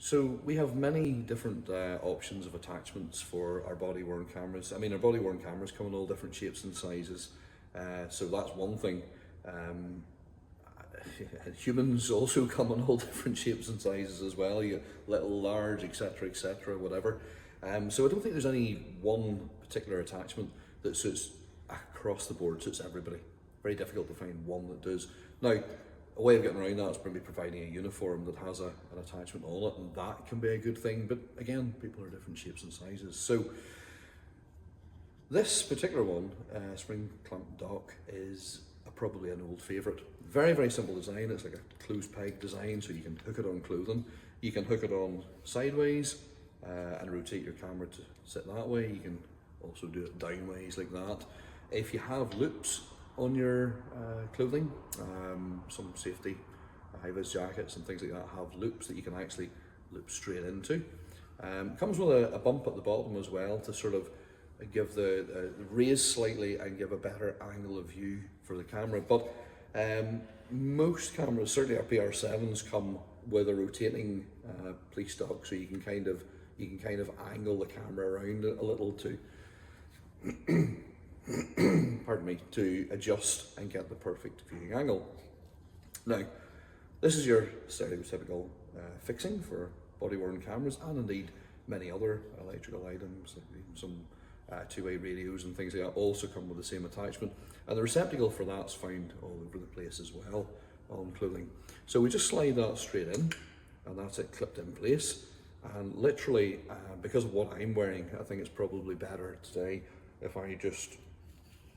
So we have many different options of attachments for our body worn cameras. I mean, our body worn cameras come in all different shapes and sizes. So that's one thing. Humans also come in all different shapes and sizes as well. You little, large, etc., whatever. So I don't think there's any one particular attachment that suits across the board, suits everybody. Very difficult to find one that does. Now, a way of getting around that is probably providing a uniform that has an attachment on it, and that can be a good thing, but again, people are different shapes and sizes. So this particular one, spring clamp dock, is probably an old favourite. Very, very simple design. It's like a closed peg design, so you can hook it on clothing. You can hook it on sideways and rotate your camera to sit that way. You can also do it downways like that. If you have loops on your clothing, some safety high-vis jackets and things like that have loops that you can actually loop straight into. Comes with a bump at the bottom as well to sort of give raise slightly and give a better angle of view for the camera. But most cameras, certainly our PR7s, come with a rotating police dock, so you can kind of angle the camera around it a little to pardon me, to adjust and get the perfect viewing angle. Now, this is your stereotypical fixing for body-worn cameras, and indeed many other electrical items, like some two-way radios and things like that also come with the same attachment. And the receptacle for that's found all over the place as well on clothing. So we just slide that straight in, and that's it clipped in place. And literally, because of what I'm wearing, I think it's probably better today if I just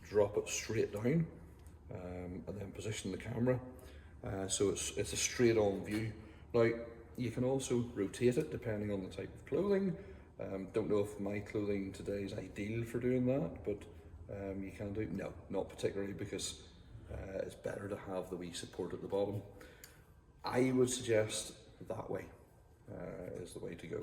drop it straight down and then position the camera so it's a straight on view. Now, you can also rotate it depending on the type of clothing. Don't know if my clothing today is ideal for doing that, but you can do, no, not particularly, because it's better to have the wee support at the bottom. I would suggest that way is the way to go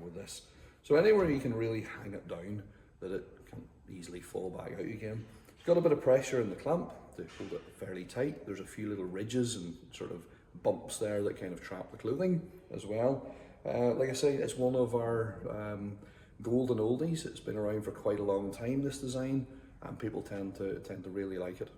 with this. So anywhere you can really hang it down that it can easily fall back out again. It's got a bit of pressure in the clamp to hold it fairly tight. There's a few little ridges and sort of bumps there that kind of trap the clothing as well. Like I say, it's one of our golden oldies. It's been around for quite a long time, this design, and people tend to really like it.